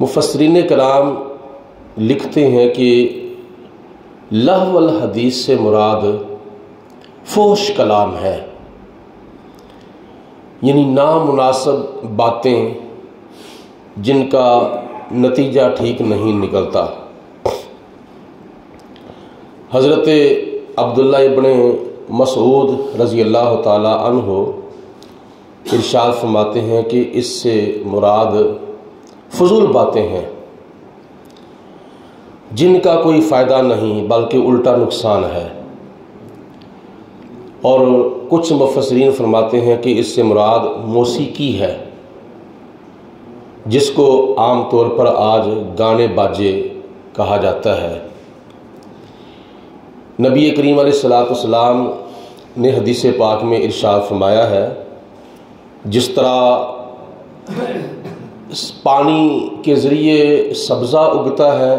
مفسرین کرام لکھتے ہیں کہ لہو الحدیث سے مراد فحش کلام ہے، یعنی نامناسب باتیں جن کا نتیجہ ٹھیک نہیں نکلتا۔ حضرت عبداللہ ابن مسعود رضی اللہ تعالی عنہ ارشاد فرماتے ہیں کہ اس سے مراد فضول باتیں ہیں جن کا کوئی فائدہ نہیں بلکہ الٹا نقصان ہے، اور کچھ مفسرین فرماتے ہیں کہ اس سے مراد موسیقی ہے، جس کو عام طور پر آج گانے باجے کہا جاتا ہے۔ نبی کریم علیہ السلام نے حدیث پاک میں ارشاد فرمایا ہے، جس طرح پانی کے ذریعے سبزہ اگتا ہے،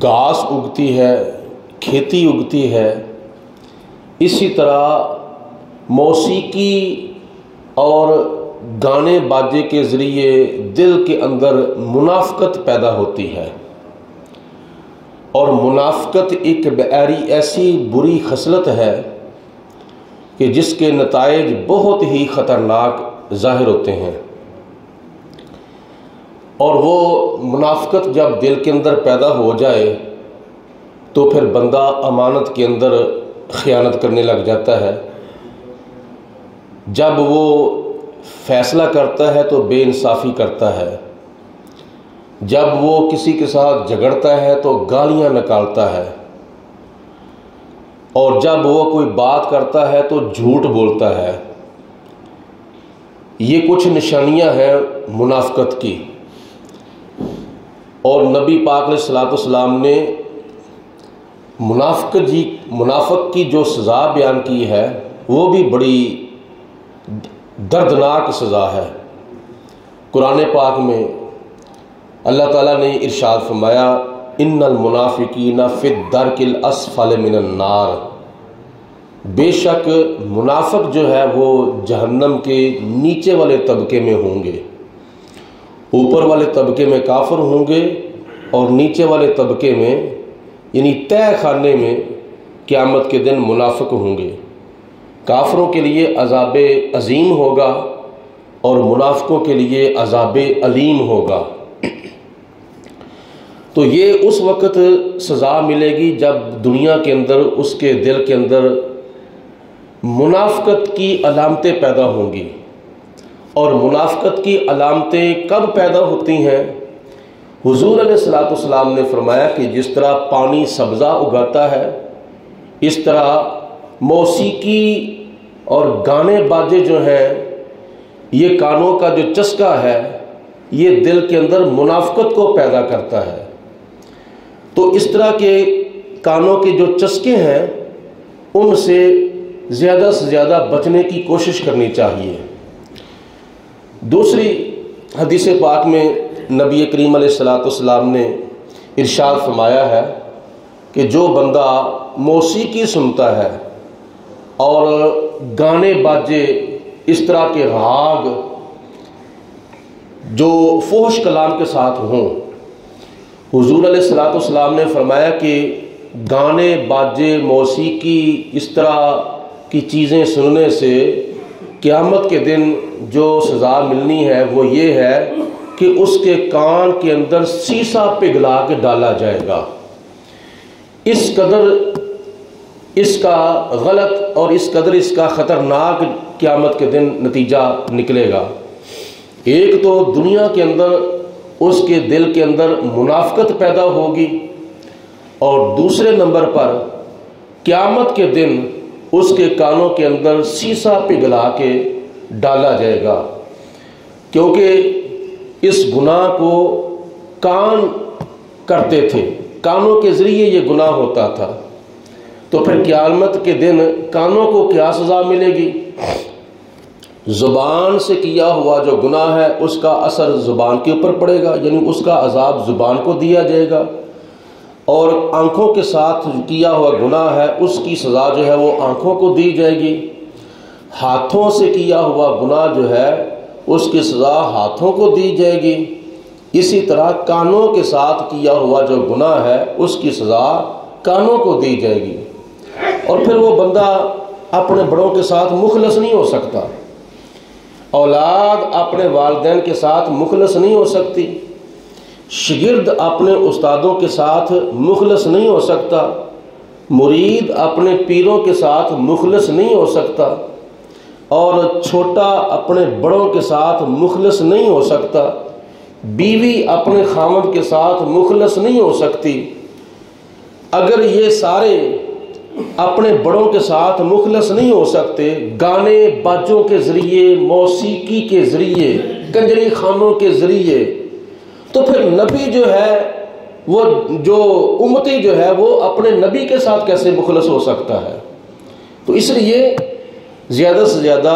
گھاس اگتی ہے، کھیتی اگتی ہے، اسی طرح موسیقی اور گانے باجے کے ذریعے دل کے اندر منافقت پیدا ہوتی ہے، اور منافقت ایک ایسی بری خصلت ہے کہ جس کے نتائج بہت ہی خطرناک ظاہر ہوتے ہیں، اور وہ منافقت جب دل کے اندر پیدا ہو جائے تو پھر بندہ امانت کے اندر خیانت کرنے لگ جاتا ہے، جب وہ فیصلہ کرتا ہے تو بے انصافی کرتا ہے، جب وہ کسی کے ساتھ جھگڑتا ہے تو گالیاں نکالتا ہے، اور جب وہ کوئی بات کرتا ہے تو جھوٹ بولتا ہے۔ یہ کچھ نشانیاں ہیں منافقت کی، اور نبی پاک علیہ السلام نے منافق کی جو سزا بیان کی ہے وہ بھی بڑی دردناک سزا ہے۔ قرآن پاک میں اللہ تعالیٰ نے ارشاد فرمایا، ان المنافقین فی الدرک الاسفل من النار، بے شک منافق جو ہے وہ جہنم کے نیچے والے طبقے میں ہوں گے۔ اوپر والے طبقے میں کافر ہوں گے اور نیچے والے طبقے میں یعنی تہ خانے میں قیامت کے دن منافق ہوں گے۔ کافروں کے لیے عذاب عظیم ہوگا اور منافقوں کے لیے عذاب علیم ہوگا۔ تو یہ اس وقت سزا ملے گی جب دنیا کے اندر اس کے دل کے اندر منافقت کی علامتیں پیدا ہوں گی۔ اور منافقت کی علامتیں کب پیدا ہوتی ہیں؟ حضور علیہ السلام نے فرمایا کہ جس طرح پانی سبزہ اگاتا ہے، اس طرح موسیقی اور گانے باجے جو ہیں، یہ کانوں کا جو چسکا ہے یہ دل کے اندر منافقت کو پیدا کرتا ہے۔ تو اس طرح کے کانوں کے جو چسکے ہیں ان سے زیادہ سے زیادہ بچنے کی کوشش کرنی چاہیے۔ دوسری حدیث پاک میں نبی کریم علیہ السلام نے ارشاد فرمایا ہے کہ جو بندہ موسیقی سنتا ہے اور گانے باجے اس طرح کے راگ جو فحش کلام کے ساتھ ہوں، حضور علیہ السلام نے فرمایا کہ گانے باجے موسیقی اس طرح کی چیزیں سننے سے قیامت کے دن جو سزا ملنی ہے وہ یہ ہے کہ اس کے کان کے اندر سیسا پگھلا کے ڈالا جائے گا۔ اس قدر اس کا غلط اور اس قدر اس کا خطرناک قیامت کے دن نتیجہ نکلے گا۔ ایک تو دنیا کے اندر اس کے دل کے اندر منافقت پیدا ہوگی، اور دوسرے نمبر پر قیامت کے دن اس کے کانوں کے اندر سیسا پگھلا کے ڈالا جائے گا، کیونکہ اس گناہ کو کان کرتے تھے، کانوں کے ذریعے یہ گناہ ہوتا تھا، تو پھر قیامت کے دن کانوں کو کیا سزا ملے گی؟ زبان سے کیا ہوا جو گناہ ہے اس کا اثر زبان کے اوپر پڑے گا، یعنی اس کا عذاب زبان کو دیا جائے گا، اور آنکھوں کے ساتھ کیا ہوا گناہ ہے اس کی سزا جو ہے وہ آنکھوں کو دی جائے گی، ہاتھوں سے کیا ہوا گناہ جو ہے اس کی سزا ہاتھوں کو دی جائے گی، اسی طرح کانوں کے ساتھ کیا ہوا جو گناہ ہے اس کی سزا کانوں کو دی جائے گی۔ اور پھر وہ بندہ اپنے بڑوں کے ساتھ مخلص نہیں ہو سکتا، اولاد اپنے والدین کے ساتھ مخلص نہیں ہو سکتی، شاگرد اپنے استادوں کے ساتھ مخلص نہیں ہو سکتا، مرید اپنے پیروں کے ساتھ مخلص نہیں ہو سکتا، اور چھوٹا اپنے بڑوں کے ساتھ مخلص نہیں ہو سکتا، بیوی اپنے خاوند کے ساتھ مخلص نہیں ہو سکتی۔ اگر یہ سارے اپنے بڑوں کے ساتھ مخلص نہیں ہو سکتے، گانے باجوں کے ذریعے، موسیقی کے ذریعے، کنجری خانوں کے ذریعے، تو پھر نبی جو ہے وہ جو امتی جو ہے وہ اپنے نبی کے ساتھ کیسے مخلص ہو سکتا ہے؟ تو اس لیے زیادہ سے زیادہ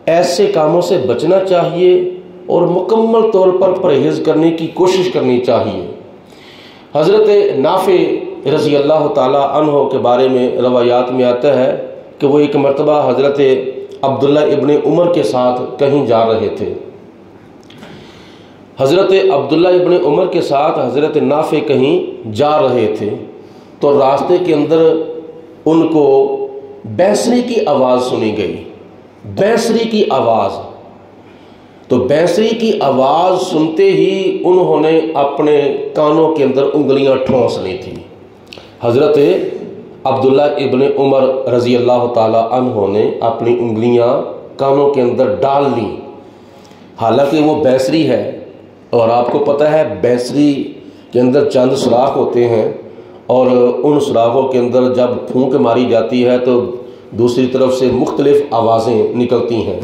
ایسے کاموں سے بچنا چاہیے اور مکمل طور پر پرہیز کرنے کی کوشش کرنی چاہیے۔ حضرت نافع رضی اللہ تعالیٰ عنہ کے بارے میں روایات میں آتا ہے کہ وہ ایک مرتبہ حضرت عبداللہ ابن عمر کے ساتھ کہیں جا رہے تھے۔ حضرت عبداللہ ابن عمر کے ساتھ حضرت نافع کہیں جا رہے تھے تو راستے کے اندر ان کو بینسری کی آواز سنی گئی، بینسری کی آواز۔ تو بینسری کی آواز سنتے ہی انہوں نے اپنے کانوں کے اندر انگلیاں ٹھونس لی تھی۔ حضرت عبداللہ ابن عمر رضی اللہ تعالی عنہ نے اپنی انگلیاں کانوں کے اندر ڈال لیں، حالانکہ وہ بینسری ہے اور آپ کو پتہ ہے بینسری کے اندر چند سوراخ ہوتے ہیں، اور ان سوراخوں کے اندر جب پھونک ماری جاتی ہے تو دوسری طرف سے مختلف آوازیں نکلتی ہیں۔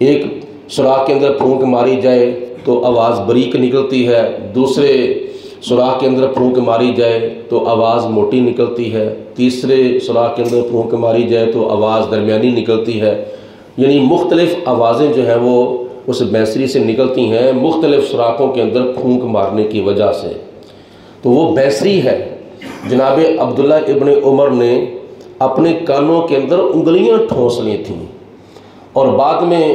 ایک سوراخ کے اندر پھونک ماری جائے تو آواز باریک نکلتی ہے، دوسرے سوراخ کے اندر پھونک ماری جائے تو آواز موٹی نکلتی ہے، تیسرے سوراخ کے اندر پھونک ماری جائے تو آواز درمیانی نکلتی ہے، یعنی مختلف آوازیں جو ہیں وہ اس بینسری سے نکلتی ہیں مختلف سوراخوں کے اندر پھونک مارنے کی وجہ سے۔ تو وہ بینسری ہے۔ جناب عبداللہ ابن عمر نے اپنے کانوں کے اندر انگلیاں ٹھونس لی تھیں، اور بعد میں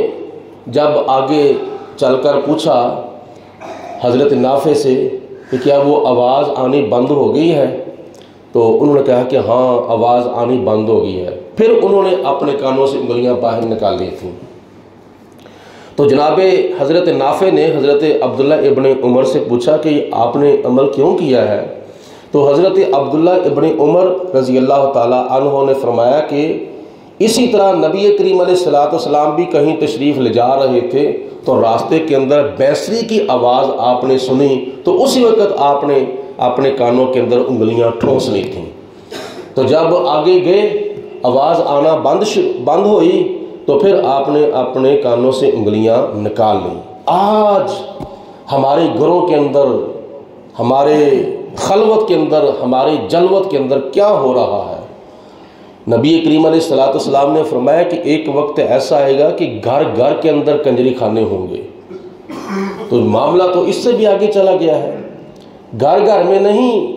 جب آگے چل کر پوچھا حضرت نافع سے کہ کیا وہ آواز آنی بند ہو گئی ہے، تو انہوں نے کہا کہ ہاں آواز آنی بند ہو گئی ہے۔ پھر انہوں نے اپنے کانوں سے انگلیاں باہر نکال لی تھیں۔ تو جناب حضرت نافع نے حضرت عبداللہ ابن عمر سے پوچھا کہ آپ نے عمل کیوں کیا ہے؟ تو حضرت عبداللہ ابن عمر رضی اللہ تعالی عنہ نے فرمایا کہ اسی طرح نبی کریم علیہ السلام بھی کہیں تشریف لے جا رہے تھے تو راستے کے اندر بینسری کی آواز آپ نے سنی تو اسی وقت آپ نے اپنے کانوں کے اندر انگلیاں ٹھونس لی تھیں۔ تو جب آگے گئے آواز آنا بند ہوئی تو پھر آپ نے اپنے کانوں سے انگلیاں نکال لیں۔ آج ہمارے گھروں کے اندر، ہمارے خلوت کے اندر، ہماری جلوت کے اندر کیا ہو رہا ہے؟ نبی کریم علیہ السلام نے فرمایا کہ ایک وقت ایسا آئے گا کہ گھر گھر کے اندر کنجری خانے ہوں گے۔ تو معاملہ تو اس سے بھی آگے چلا گیا ہے، گھر گھر میں نہیں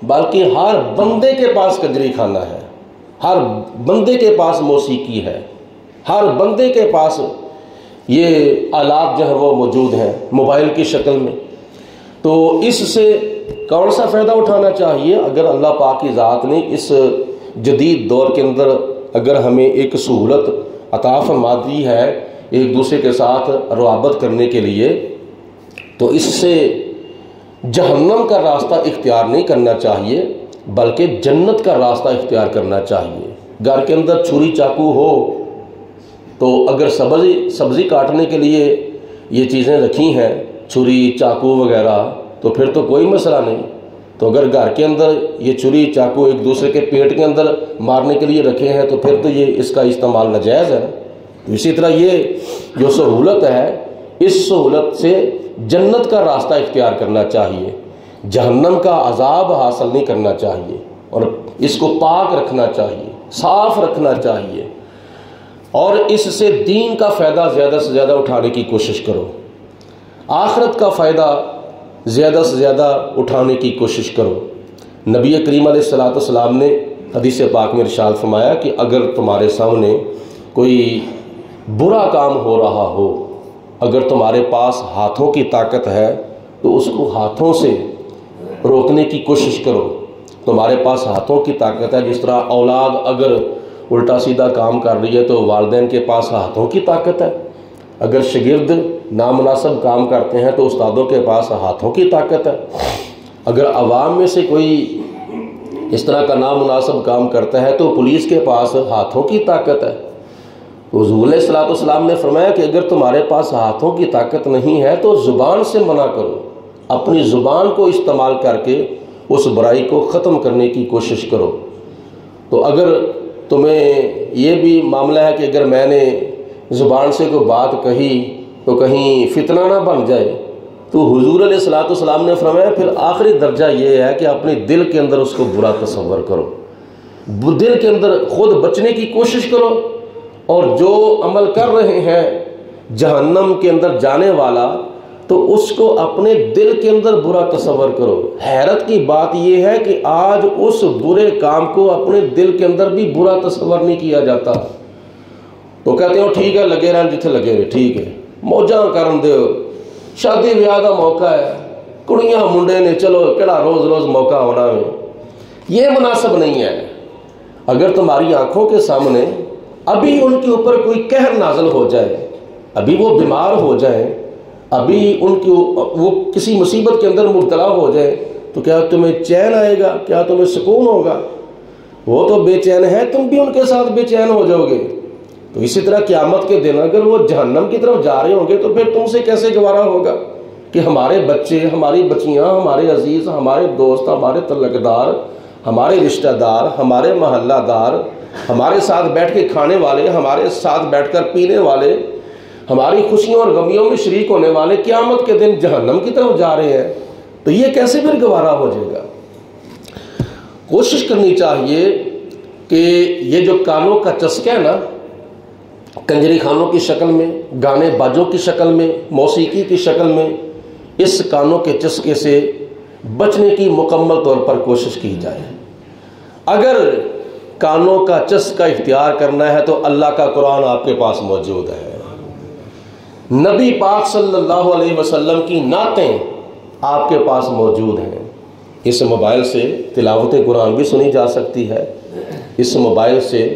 بلکہ ہر بندے کے پاس کنجری خانہ ہے، ہر بندے کے پاس موسیقی ہے، ہر بندے کے پاس یہ آلات جو ہے وہ موجود ہیں موبائل کی شکل میں۔ تو اس سے کون سا فائدہ اٹھانا چاہیے؟ اگر اللہ پاک کی ذات نے اس جدید دور کے اندر اگر ہمیں ایک سہولت عطا فرما دی ہے ایک دوسرے کے ساتھ روابط کرنے کے لیے، تو اس سے جہنم کا راستہ اختیار نہیں کرنا چاہیے بلکہ جنت کا راستہ اختیار کرنا چاہیے۔ گھر کے اندر چھری چاقو ہو تو اگر سبزی کاٹنے کے لیے یہ چیزیں رکھی ہیں چھری چاقو وغیرہ تو پھر تو کوئی مسئلہ نہیں۔ تو اگر گھر کے اندر یہ چھری چاقو ایک دوسرے کے پیٹ کے اندر مارنے کے لیے رکھے ہیں تو پھر تو یہ اس کا استعمال ناجائز ہے۔ تو اسی طرح یہ جو سہولت ہے اس سہولت سے جنت کا راستہ اختیار کرنا چاہیے، جہنم کا عذاب حاصل نہیں کرنا چاہیے، اور اس کو پاک رکھنا چاہیے، صاف رکھنا چاہیے، اور اس سے دین کا فائدہ زیادہ سے زیادہ اٹھانے کی کوشش کرو، آخرت کا فائدہ زیادہ سے زیادہ اٹھانے کی کوشش کرو۔ نبی کریم علیہ السلام نے حدیث پاک میں ارشاد فرمایا کہ اگر تمہارے سامنے کوئی برا کام ہو رہا ہو، اگر تمہارے پاس ہاتھوں کی طاقت ہے تو اس کو ہاتھوں سے روکنے کی کوشش کرو۔ تمہارے پاس ہاتھوں کی طاقت ہے، جس طرح اولاد اگر الٹا سیدھا کام کر رہی ہے تو والدین کے پاس ہاتھوں کی طاقت ہے، اگر شاگرد نامناسب کام کرتے ہیں تو استادوں کے پاس ہاتھوں کی طاقت ہے، اگر عوام میں سے کوئی اس طرح کا نامناسب کام کرتا ہے تو پولیس کے پاس ہاتھوں کی طاقت ہے۔ حضور علیہ الصلوۃ والسلام نے فرمایا کہ اگر تمہارے پاس ہاتھوں کی طاقت نہیں ہے تو زبان سے منع کرو، اپنی زبان کو استعمال کر کے اس برائی کو ختم کرنے کی کوشش کرو۔ تو اگر تمہیں یہ بھی معاملہ ہے کہ اگر میں نے زبان سے کوئی بات کہی تو کہیں فتنہ نہ بن جائے، تو حضور علیہ الصلوۃ والسلام نے فرمایا پھر آخری درجہ یہ ہے کہ اپنے دل کے اندر اس کو برا تصور کرو، دل کے اندر خود بچنے کی کوشش کرو، اور جو عمل کر رہے ہیں جہنم کے اندر جانے والا تو اس کو اپنے دل کے اندر برا تصور کرو۔ حیرت کی بات یہ ہے کہ آج اس برے کام کو اپنے دل کے اندر بھی برا تصور نہیں کیا جاتا۔ تو کہتے ہیں ٹھیک ہے لگے رہن جتھے لگے رہے، ٹھیک ہے موجاں کرن دے، شادی بیاہ کا موقع ہے، کڑیاں منڈے نے، چلو کہڑا روز روز موقع ہونا ہے، یہ مناسب نہیں ہے۔ اگر تمہاری آنکھوں کے سامنے ابھی ان کے اوپر کوئی قہر نازل ہو جائے، ابھی وہ بیمار ہو جائیں، ابھی ان کی وہ کسی مصیبت کے اندر مبتلا ہو جائے، تو کیا تمہیں چین آئے گا؟ کیا تمہیں سکون ہوگا؟ وہ تو بے چین ہے، تم بھی ان کے ساتھ بے چین ہو جاؤ گے۔ تو اسی طرح قیامت کے دن اگر وہ جہنم کی طرف جا رہے ہوں گے تو پھر تم سے کیسے گوارا ہوگا کہ ہمارے بچے، ہماری بچیاں، ہمارے عزیز، ہمارے دوست، ہمارے تعلقدار، ہمارے رشتہ دار، ہمارے محلہ دار، ہمارے ساتھ بیٹھ کے کھانے والے، ہمارے ساتھ بیٹھ کر پینے والے، ہماری خوشیوں اور غمیوں میں شریک ہونے والے قیامت کے دن جہنم کی طرف جا رہے ہیں، تو یہ کیسے پھر گوارا ہو جائے گا؟ کوشش کرنی چاہیے کہ یہ جو کانوں کا چسکا ہے نا، کنجری خانوں کی شکل میں، گانے باجوں کی شکل میں، موسیقی کی شکل میں، اس کانوں کے چسکے سے بچنے کی مکمل طور پر کوشش کی جائے۔ اگر کانوں کا چسکا اختیار کرنا ہے تو اللہ کا قرآن آپ کے پاس موجود ہے، نبی پاک صلی اللہ علیہ وسلم کی نعتیں آپ کے پاس موجود ہیں۔ اس موبائل سے تلاوت قرآن بھی سنی جا سکتی ہے، اس موبائل سے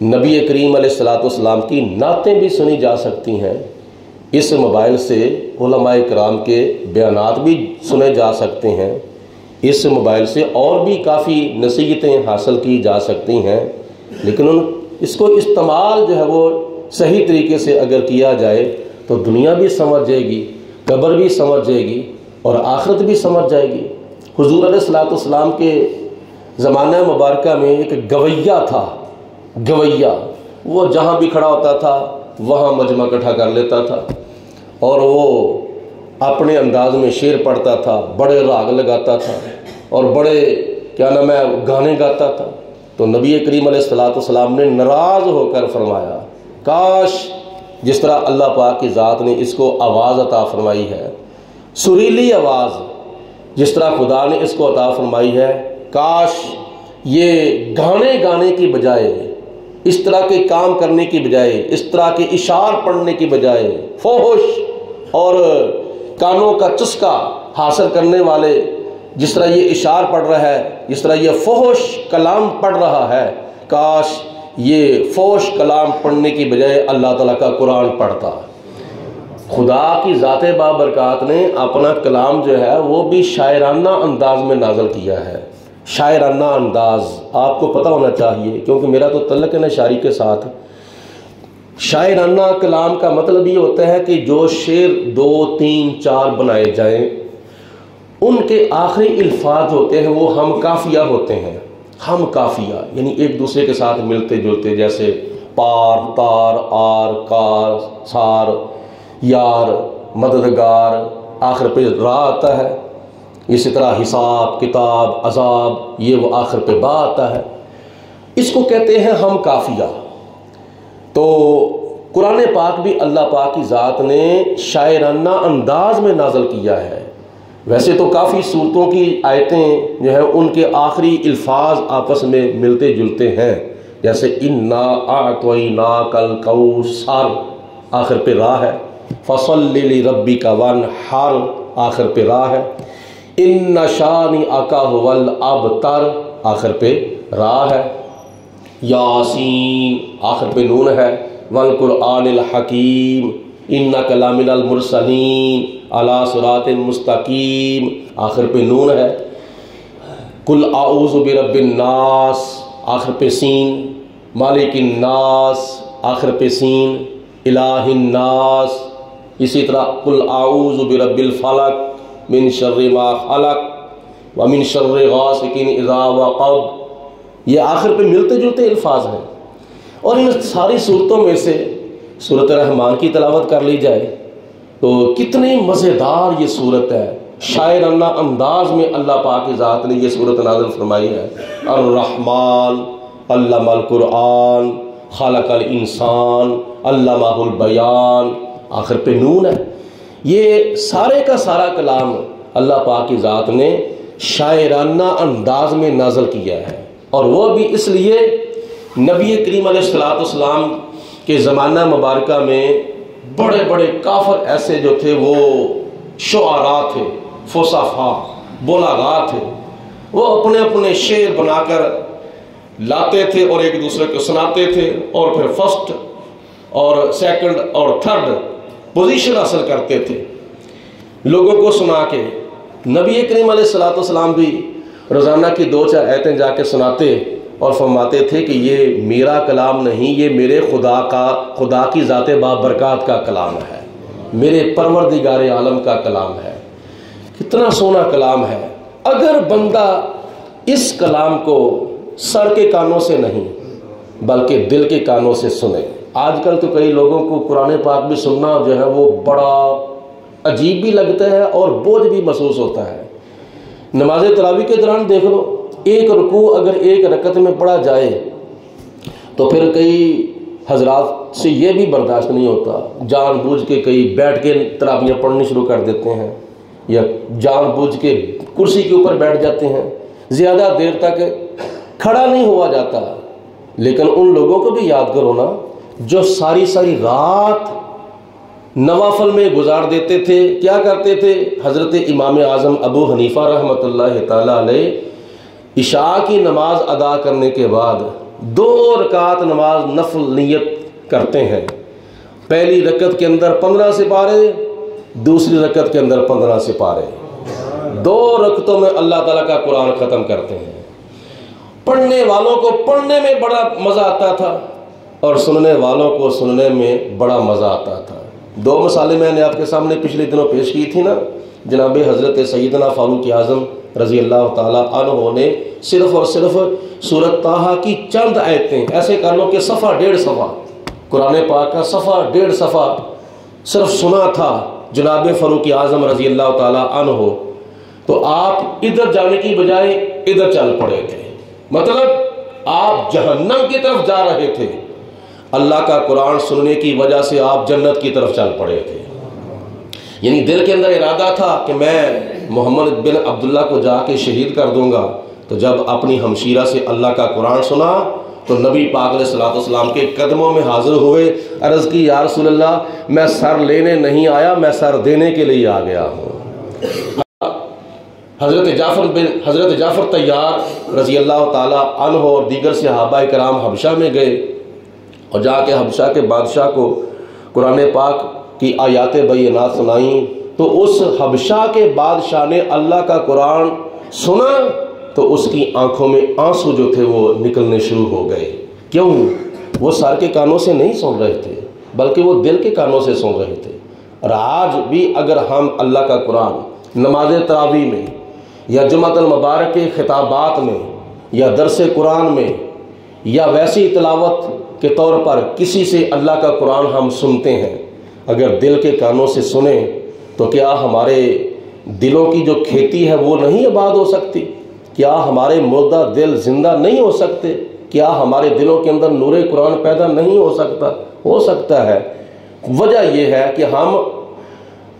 نبی کریم علیہ الصلوۃ والسلام کی نعتیں بھی سنی جا سکتی ہیں، اس موبائل سے علماء کرام کے بیانات بھی سنے جا سکتے ہیں، اس موبائل سے اور بھی کافی نصیحتیں حاصل کی جا سکتی ہیں، لیکن اس کو استعمال جو ہے وہ صحیح طریقے سے اگر کیا جائے تو دنیا بھی سمجھ جائے گی، قبر بھی سمجھ جائے گی اور آخرت بھی سمجھ جائے گی۔ حضور علیہ الصلوۃ والسلام کے زمانہ مبارکہ میں ایک گویہ تھا، گویہ، وہ جہاں بھی کھڑا ہوتا تھا وہاں مجمع اکٹھا کر لیتا تھا، اور وہ اپنے انداز میں شعر پڑھتا تھا، بڑے راگ لگاتا تھا اور بڑے گانے گاتا تھا۔ تو نبی کریم علیہ الصلوۃ والسلام نے ناراض ہو کر فرمایا، کاش جس طرح اللہ پاک کی ذات نے اس کو آواز عطا فرمائی ہے، سریلی آواز جس طرح خدا نے اس کو عطا فرمائی ہے، کاش یہ گانے کی بجائے، اس طرح کے کام کرنے کی بجائے، اس طرح کے اشعار پڑھنے کی بجائے، فحش اور کانوں کا چسکا حاصل کرنے والے جس طرح یہ اشعار پڑھ رہا ہے، جس طرح یہ فحش کلام پڑھ رہا ہے، کاش یہ فحش کلام پڑھنے کی بجائے اللہ تعالیٰ کا قرآن پڑھتا۔ خدا کی ذات بابرکات نے اپنا کلام جو ہے وہ بھی شاعرانہ انداز میں نازل کیا ہے، شاعرانہ انداز آپ کو پتہ ہونا چاہیے، کیونکہ میرا تو تعلق ہے شاعری کے ساتھ۔ شاعرانہ کلام کا مطلب یہ ہوتا ہے کہ جو شعر 2 3 4 بنائے جائیں، ان کے آخری الفاظ ہوتے ہیں وہ ہم قافیہ ہوتے ہیں، ہم قافیہ یعنی ایک دوسرے کے ساتھ ملتے جلتے، جیسے پار، تار، آر، کار، سار، یار، مددگار، آخر پہ را آتا ہے، اسی طرح حساب، کتاب، عذاب، یہ وہ آخر پہ با آتا ہے، اس کو کہتے ہیں ہم قافیہ۔ تو قرآن پاک بھی اللہ پاک کی ذات نے شاعرانہ انداز میں نازل کیا ہے۔ ویسے تو کافی صورتوں کی آیتیں جو ہیں ان کے آخری الفاظ آپس میں ملتے جلتے ہیں، جیسے انا اعطیناک الکوثر، آخر پہ را ہے، فصلی لربک وانحر آخر پہ را ہے، ان شانئک ھو الابتر آخر پہ را ہے، یاسین آخر پہ نون ہے، والقرآن الحکیم انک لمن المرسلین علی صراط مستقیم آخر پہ نون ہے، قل اعوذ برب الناس آخر پہ سین، مالک الناس آخر پہ سین، الہ الناس، اسی طرح قل اعوذ برب الفلق من شر ما خلق ومن شر غاسق اذا وقب، یہ آخر پہ ملتے جلتے الفاظ ہیں۔ اور ان ساری صورتوں میں سے سورۃ الرحمن کی تلاوت کر لی جائے تو کتنی مزیدار یہ صورت ہے، شاعرانہ انداز میں اللہ پاک کی ذات نے یہ صورت نازل فرمائی ہے۔ الرحمن علم القرآن خلق الانسان علمہ البیان آخر پہ نون ہے۔ یہ سارے کا سارا کلام اللہ پاک کی ذات نے شاعرانہ انداز میں نازل کیا ہے، اور وہ بھی اس لیے نبی کریم علیہ السلام کے زمانہ مبارکہ میں بڑے بڑے کافر ایسے جو تھے وہ شعراء تھے، فصحاء بلغاء تھے، وہ اپنے اپنے شعر بنا کر لاتے تھے اور ایک دوسرے کو سناتے تھے، اور پھر فرسٹ اور سیکنڈ اور تھرڈ پوزیشن حاصل کرتے تھے لوگوں کو سنا کے۔ نبی کریم علیہ السلام بھی روزانہ کی 2-4 آیتیں جا کے سناتے اور فرماتے تھے کہ یہ میرا کلام نہیں، یہ میرے خدا کی ذات بابرکات کا کلام ہے، میرے پروردگار عالم کا کلام ہے۔ کتنا سونا کلام ہے۔ اگر بندہ اس کلام کو سر کے کانوں سے نہیں بلکہ دل کے کانوں سے سنے۔ آج کل تو کئی لوگوں کو قرآن پاک بھی سننا جو ہے وہ بڑا عجیب بھی لگتا ہے اور بوجھ بھی محسوس ہوتا ہے۔ نماز تراویح کے دوران دیکھ لو، ایک رکوع اگر ایک رکعت میں پڑھا جائے تو پھر کئی حضرات سے یہ بھی برداشت نہیں ہوتا، جان بوجھ کے کئی بیٹھ کے تراویح پڑھنی شروع کر دیتے ہیں، یا جان بوجھ کے کرسی کے اوپر بیٹھ جاتے ہیں، زیادہ دیر تک کھڑا نہیں ہوا جاتا۔ لیکن ان لوگوں کو بھی یاد کرو نا جو ساری رات نوافل میں گزار دیتے تھے۔ کیا کرتے تھے؟ حضرت امام اعظم ابو حنیفہ رحمۃ اللہ تعالی علیہ عشاء کی نماز ادا کرنے کے بعد 2 رکعت نماز نفل نیت کرتے ہیں۔ پہلی رکعت کے اندر 15 سپارے، دوسری رکعت کے اندر 15 سپارے، 2 رکعتوں میں اللہ تعالیٰ کا قرآن ختم کرتے ہیں۔ پڑھنے والوں کو پڑھنے میں بڑا مزہ آتا تھا اور سننے والوں کو سننے میں بڑا مزہ آتا تھا۔ 2 مثالیں میں نے آپ کے سامنے پچھلے دنوں پیش کی تھی نا، جناب حضرت سیدنا فاروق اعظم رضی اللہ تعالیٰ عنہ نے صرف اور صرف سورۃ طٰہٰ کی چند آیتیں، ایسے کر لو کہ صفحہ 1.5 صفحہ قرآن پاک کا صفحہ 1.5 صفحہ صرف سنا تھا جناب فاروق اعظم رضی اللہ تعالیٰ عنہ، تو آپ ادھر جانے کی بجائے ادھر چل پڑے تھے، مطلب آپ جہنم کی طرف جا رہے تھے، اللہ کا قرآن سننے کی وجہ سے آپ جنت کی طرف چل پڑے تھے۔ یعنی دل کے اندر ارادہ تھا کہ میں محمد بن عبداللہ کو جا کے شہید کر دوں گا، تو جب اپنی ہمشیرہ سے اللہ کا قرآن سنا تو نبی پاک علیہ السلام کے قدموں میں حاضر ہوئے، عرض کی یا رسول اللہ میں سر لینے نہیں آیا، میں سر دینے کے لیے آ گیا ہوں۔ حضرت جعفر طیار رضی اللہ تعالیٰ عنہ اور دیگر صحابہ کرام حبشہ میں گئے اور جا کے حبشہ کے بادشاہ کو قرآن پاک کی آیات بینات سنائیں، تو اس حبشہ کے بادشاہ نے اللہ کا قرآن سنا تو اس کی آنکھوں میں آنسو جو تھے وہ نکلنے شروع ہو گئے۔ کیوں؟ وہ سر کے کانوں سے نہیں سن رہے تھے بلکہ وہ دل کے کانوں سے سن رہے تھے۔ اور آج بھی اگر ہم اللہ کا قرآن نماز تراویح میں یا جمعۃ المبارک کے خطابات میں یا درس قرآن میں یا ویسی تلاوت کے طور پر کسی سے اللہ کا قرآن ہم سنتے ہیں، اگر دل کے کانوں سے سنیں تو کیا ہمارے دلوں کی جو کھیتی ہے وہ نہیں آباد ہو سکتی؟ کیا ہمارے مردہ دل زندہ نہیں ہو سکتے؟ کیا ہمارے دلوں کے اندر نور قرآن پیدا نہیں ہو سکتا؟ ہو سکتا ہے۔ وجہ یہ ہے کہ ہم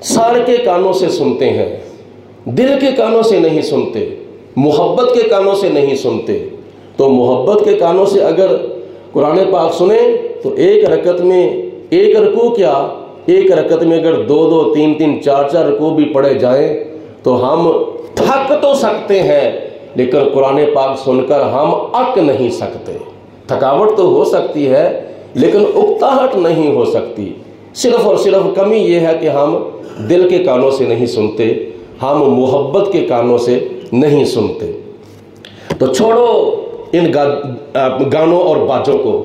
سر کے کانوں سے سنتے ہیں، دل کے کانوں سے نہیں سنتے، محبت کے کانوں سے نہیں سنتے۔ تو محبت کے کانوں سے اگر قرآن پاک سنیں تو ایک رکعت میں ایک رکوع کیا ایک رکعت میں اگر 2 3 4 رکوع بھی پڑھے جائیں تو ہم تھک تو سکتے ہیں، لیکن قرآن پاک سن کر ہم اک نہیں سکتے۔ تھکاوٹ تو ہو سکتی ہے لیکن اکتاہٹ نہیں ہو سکتی۔ صرف اور صرف کمی یہ ہے کہ ہم دل کے کانوں سے نہیں سنتے، ہم محبت کے کانوں سے نہیں سنتے۔ تو چھوڑو ان گانوں اور باجوں کو،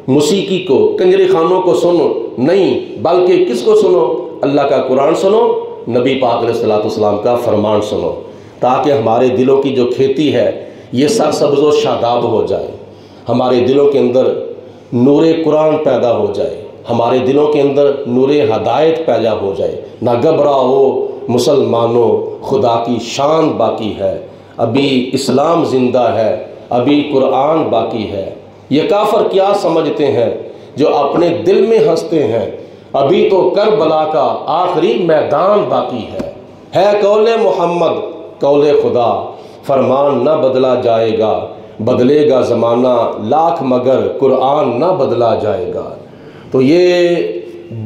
موسیقی کو، کنجری خانوں کو سنو نہیں، بلکہ کس کو سنو؟ اللہ کا قرآن سنو، نبی پاک علیہ الصلوۃ والسلام کا فرمان سنو، تاکہ ہمارے دلوں کی جو کھیتی ہے یہ سرسبز و شاداب ہو جائے، ہمارے دلوں کے اندر نور قرآن پیدا ہو جائے، ہمارے دلوں کے اندر نور ہدایت پیدا ہو جائے۔ نہ گھبراؤ مسلمانوں، خدا کی شان باقی ہے، ابھی اسلام زندہ ہے، ابھی قرآن باقی ہے۔ یہ کافر کیا سمجھتے ہیں جو اپنے دل میں ہنستے ہیں، ابھی تو کربلا کا آخری میدان باقی ہے قول محمد قول خدا، فرمان نہ بدلا جائے گا، بدلے گا زمانہ لاکھ مگر قرآن نہ بدلا جائے گا۔ تو یہ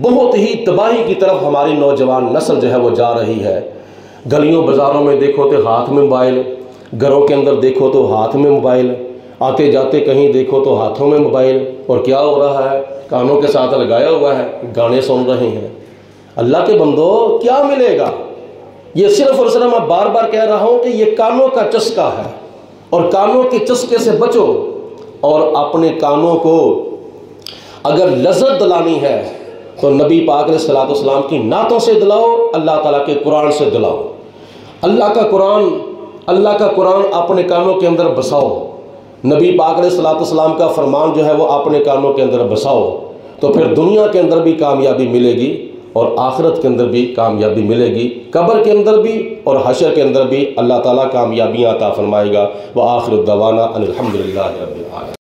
بہت ہی تباہی کی طرف ہماری نوجوان نسل جو ہے وہ جا رہی ہے۔ گلیوں بازاروں میں دیکھو تو ہاتھ میں موبائل، گھروں کے اندر دیکھو تو ہاتھ میں موبائل، آتے جاتے کہیں دیکھو تو ہاتھوں میں موبائل، اور کیا ہو رہا ہے؟ کانوں کے ساتھ لگایا ہوا ہے، گانے سن رہے ہیں۔ اللہ کے بندو کیا ملے گا؟ یہ صرف اور صرف میں بار بار کہہ رہا ہوں کہ یہ کانوں کا چسکا ہے، اور کانوں کے چسکے سے بچو، اور اپنے کانوں کو اگر لذت دلانی ہے تو نبی پاک علیہ الصلوۃ والسلام کی نعتوں سے دلاؤ، اللہ تعالیٰ کے قرآن سے دلاؤ۔ اللہ کا قرآن اپنے کانوں کے اندر بساؤ، نبی پاک علیہ الصلوۃ والسلام کا فرمان جو ہے وہ اپنے کانوں کے اندر بساؤ، تو پھر دنیا کے اندر بھی کامیابی ملے گی اور آخرت کے اندر بھی کامیابی ملے گی، قبر کے اندر بھی اور حشر کے اندر بھی اللہ تعالیٰ کامیابیاں عطا فرمائے گا۔ وآخر الدعوانا ان الحمد للہ رب العالمین۔